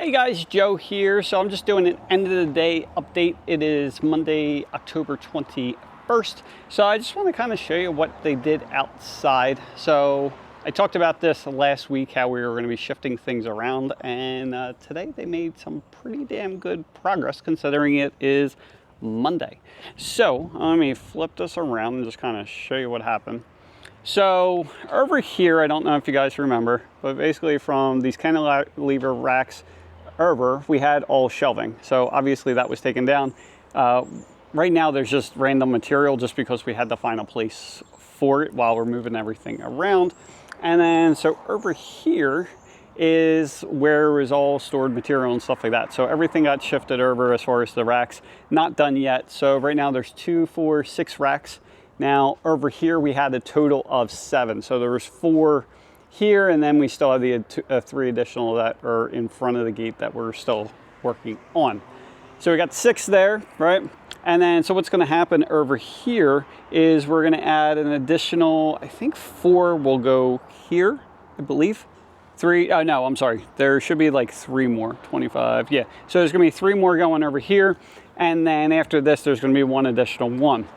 Hey guys, Joe here. So I'm just doing an end of the day update. It is Monday, October 21st. So I just want to kind of show you what they did outside. So I talked about this last week, how we were going to be shifting things around. And today they made some pretty damn good progress considering it is Monday. So let me flip this around and just kind of show you what happened. So over here, I don't know if you guys remember, but basically from these cantilever racks over, we had all shelving. So obviously that was taken down. Right now there's just random material just because we had to find a place for it while we're moving everything around. And then so over here is where was all stored material and stuff like that. So everything got shifted over as far as the racks. Not done yet. So right now there's 2, 4, 6 racks. Now over here we had a total of 7. So there was 4 here, and then we still have the 3 additional that are in front of the gate that we're still working on. So we got 6 there, right? And then so what's going to happen over here is we're going to add an additional, I think 4 will go here, I believe. 3, no, I'm sorry. There should be like 3 more, 25. Yeah. So there's going to be 3 more going over here. And then after this, there's going to be 1 additional one.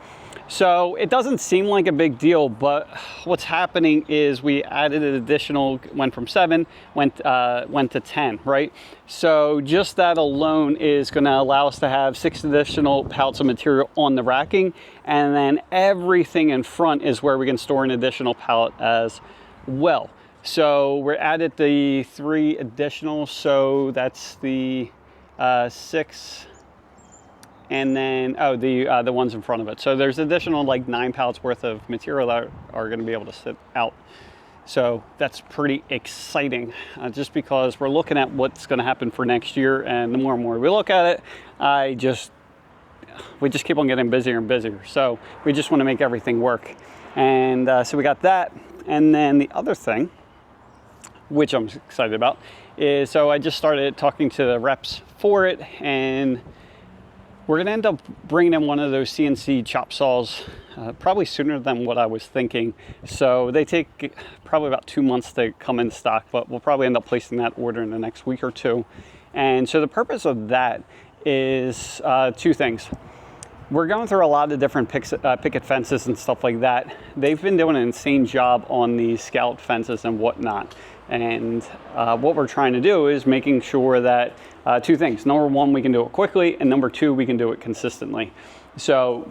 So it doesn't seem like a big deal, but what's happening is we added an additional, went from 7, went to 10, right? So just that alone is going to allow us to have 6 additional pallets of material on the racking, and then everything in front is where we can store an additional pallet as well. So we're added the 3 additional, so that's the 6. And then, the ones in front of it. So there's additional like 9 pallets worth of material that are going to be able to sit out. So that's pretty exciting, just because we're looking at what's going to happen for next year. And the more and more we look at it, we just keep on getting busier and busier. So we just want to make everything work. And so we got that. And then the other thing, which I'm excited about, is so I just started talking to the reps for it, and we're going to end up bringing in one of those CNC chop saws probably sooner than what I was thinking. So they take probably about 2 months to come in stock, but we'll probably end up placing that order in the next week or 2. And so the purpose of that is 2 things. We're going through a lot of different picket fences and stuff like that. They've been doing an insane job on these scalloped fences and whatnot. And what we're trying to do is making sure that 2 things. Number 1, we can do it quickly, and number 2, we can do it consistently. So,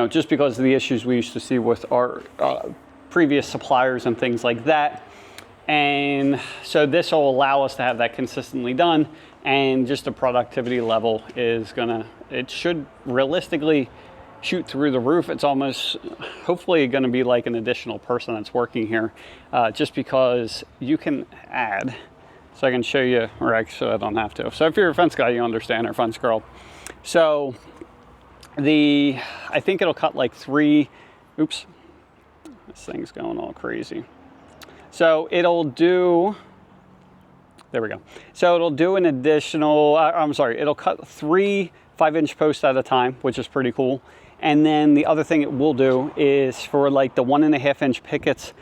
just because of the issues we used to see with our previous suppliers and things like that. And so this will allow us to have that consistently done, and just the productivity level is it should realistically shoot through the roof. It's almost hopefully going to be like an additional person that's working here, just because you can add. So I can show you, or actually I don't have to. So if you're a fence guy, you understand, or fence girl. So I think it'll cut like 3, oops, this thing's going all crazy. So it'll do, there we go. So it'll do an additional, it'll cut 3 5-inch posts at a time, which is pretty cool. And then the other thing it will do is for like the 1.5-inch pickets,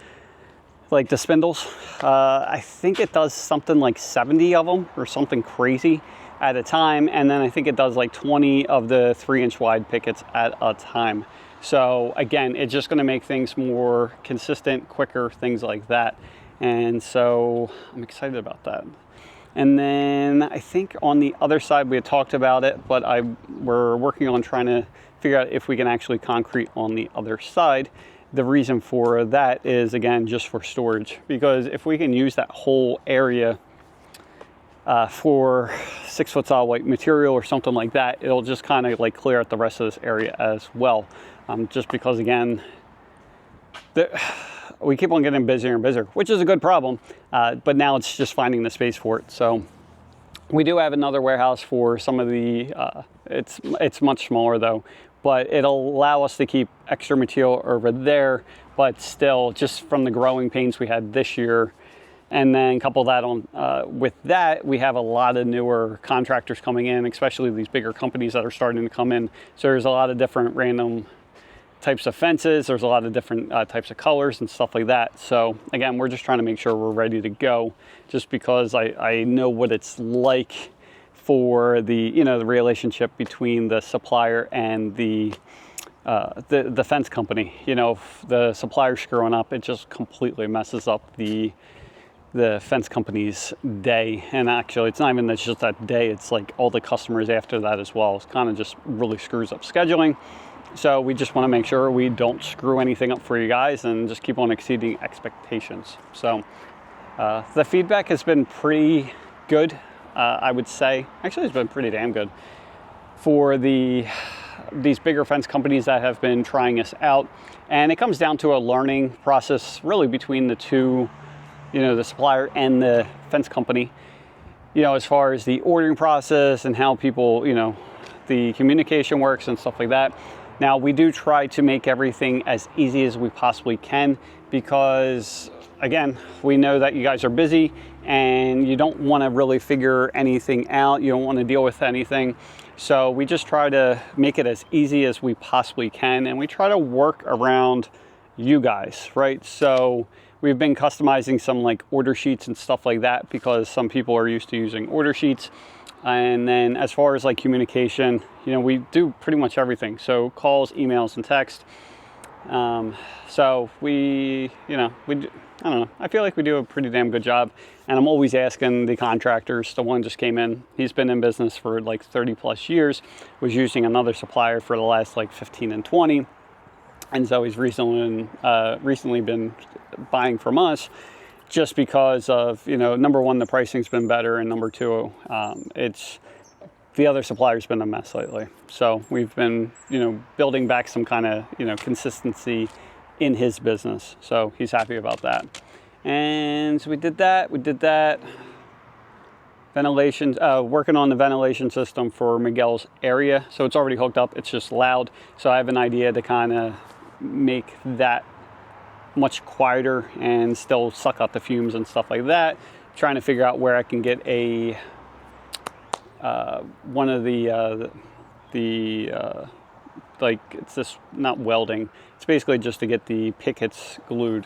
like the spindles, I think it does something like 70 of them or something crazy at a time. And then I think it does like 20 of the 3-inch wide pickets at a time. So again, it's just going to make things more consistent, quicker, things like that. And so I'm excited about that. And then I think on the other side, we had talked about it, but we're working on trying to figure out if we can actually concrete on the other side. The reason for that is, again, just for storage, because if we can use that whole area for 6-foot solid white material or something like that, it'll just kind of like clear out the rest of this area as well. Just because, again, we keep on getting busier and busier, which is a good problem, but now it's just finding the space for it. So we do have another warehouse for some of the, it's much smaller though, but it'll allow us to keep extra material over there, but still just from the growing pains we had this year. And then couple that on with that, we have a lot of newer contractors coming in, especially these bigger companies that are starting to come in. So there's a lot of different random types of fences. There's a lot of different types of colors and stuff like that. So again, we're just trying to make sure we're ready to go, just because I know what it's like for the the relationship between the supplier and the fence company. If the supplier's screwing up, it just completely messes up the fence company's day. And actually, it's not even just that day, it's like all the customers after that as well. It kind of just really screws up scheduling. So we just want to make sure we don't screw anything up for you guys and just keep on exceeding expectations. So the feedback has been pretty good, I would say. Actually, it's been pretty damn good for these bigger fence companies that have been trying us out. And it comes down to a learning process really between the two, the supplier and the fence company, as far as the ordering process and how people, the communication works and stuff like that. Now, we do try to make everything as easy as we possibly can, because again, we know that you guys are busy and you don't want to really figure anything out. You don't want to deal with anything. So we just try to make it as easy as we possibly can, and we try to work around you guys, right? So we've been customizing some like order sheets and stuff like that, because some people are used to using order sheets. And then as far as like communication, we do pretty much everything. So calls, emails, and text. So I don't know. I feel like we do a pretty damn good job. And I'm always asking the contractors. The one just came in. He's been in business for like 30 plus years, was using another supplier for the last like 15 and 20. And so he's recently been buying from us, just because of, number one, the pricing's been better, and number two, it's the other supplier's been a mess lately. So we've been, building back some kind of, consistency in his business. So he's happy about that. And so we did that. Ventilation, working on the ventilation system for Miguel's area. So it's already hooked up. It's just loud. So I have an idea to kind of make that much quieter and still suck out the fumes and stuff like that. Trying to figure out where I can get a one of the like, it's this, not welding, it's basically just to get the Pickets glued.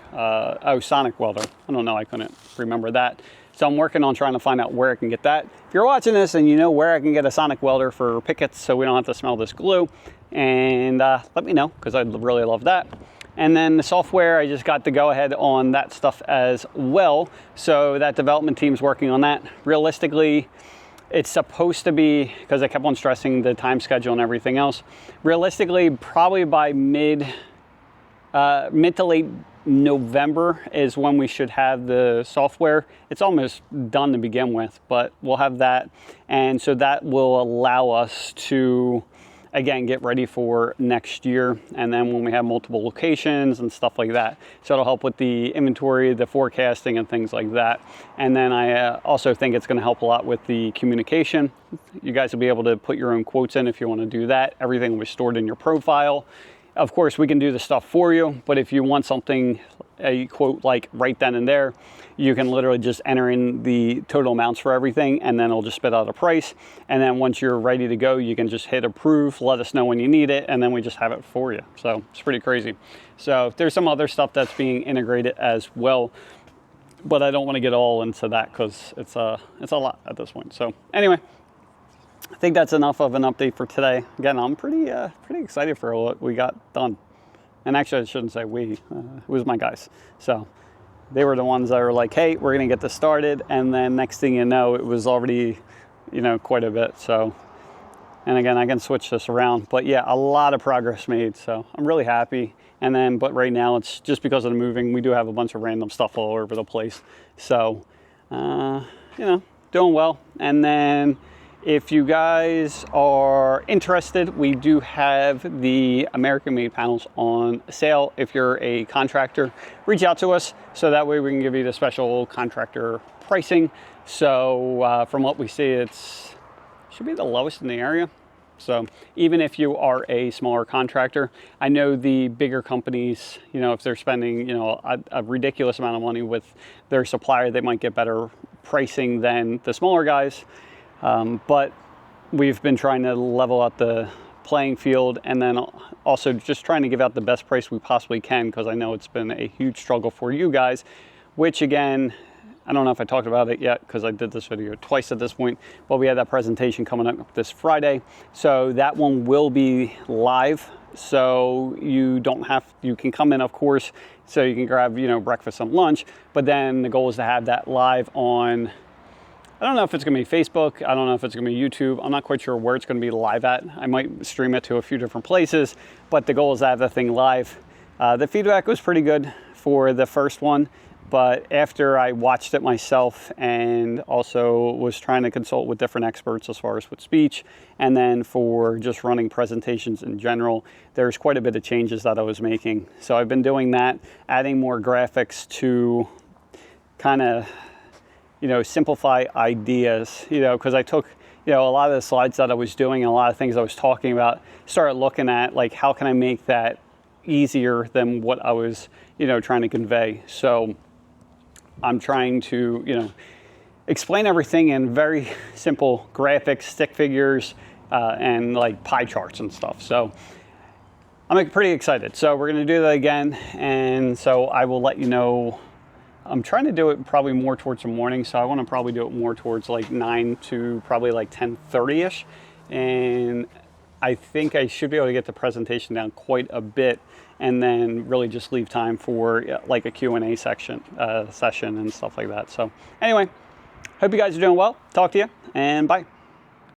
Sonic welder. I don't know, I couldn't remember that. So I'm working on trying to find out where I can get that. If you're watching this and you know where I can get a sonic welder for Pickets so we don't have to smell this glue, and let me know, because I'd really love that. And then the software, I just got to go ahead on that stuff as well. So that development team's working on that. Realistically, it's supposed to be, because I kept on stressing the time schedule and everything else, realistically, probably by mid to late November is when we should have the software. It's almost done to begin with, but we'll have that. And so that will allow us to, again, get ready for next year. And then when we have multiple locations and stuff like that. So it'll help with the inventory, the forecasting, and things like that. And then I also think it's going to help a lot with the communication. You guys will be able to put your own quotes in if you want to do that. Everything will be stored in your profile. Of course, we can do the stuff for you, but if you want something, a quote like right then and there, you can literally just enter in the total amounts for everything, and then it'll just spit out a price. And then once you're ready to go, you can just hit approve, let us know when you need it, and then we just have it for you. So it's pretty crazy. So there's some other stuff that's being integrated as well, but I don't want to get all into that because it's a lot at this point. So anyway, I think that's enough of an update for today. Again, I'm pretty excited for what we got done. And actually, I shouldn't say we, it was my guys. So they were the ones that were like, hey, we're going to get this started. And then next thing you know, it was already, quite a bit. So, and again, I can switch this around. But yeah, a lot of progress made. So I'm really happy. And then, but right now, it's just because of the moving, we do have a bunch of random stuff all over the place. So, doing well. And then, if you guys are interested, we do have the American-made panels on sale. If you're a contractor, reach out to us so that way we can give you the special contractor pricing. So from what we see, it should be the lowest in the area. So even if you are a smaller contractor, I know the bigger companies, if they're spending, a ridiculous amount of money with their supplier, they might get better pricing than the smaller guys. But we've been trying to level out the playing field, and then also just trying to give out the best price we possibly can, because I know it's been a huge struggle for you guys, which again, I don't know if I talked about it yet because I did this video twice at this point, but we had that presentation coming up this Friday. So that one will be live. So you can come in, of course, so you can grab, breakfast and lunch, but then the goal is to have that live on, I don't know if it's going to be Facebook. I don't know if it's going to be YouTube. I'm not quite sure where it's going to be live at. I might stream it to a few different places, but the goal is to have the thing live. The feedback was pretty good for the first one, but after I watched it myself and also was trying to consult with different experts as far as with speech, and then for just running presentations in general, there's quite a bit of changes that I was making. So I've been doing that, adding more graphics to kind of, simplify ideas, because I took, a lot of the slides that I was doing and a lot of things I was talking about, started looking at like, how can I make that easier than what I was, trying to convey. So I'm trying to, explain everything in very simple graphics, stick figures, and like pie charts and stuff. So I'm pretty excited. So we're going to do that again. And so I will let you know. I'm trying to do it probably more towards the morning. So I want to probably do it more towards like 9 to probably like 10:30ish. And I think I should be able to get the presentation down quite a bit, and then really just leave time for like a Q&A session and stuff like that. So anyway, hope you guys are doing well. Talk to you, and bye.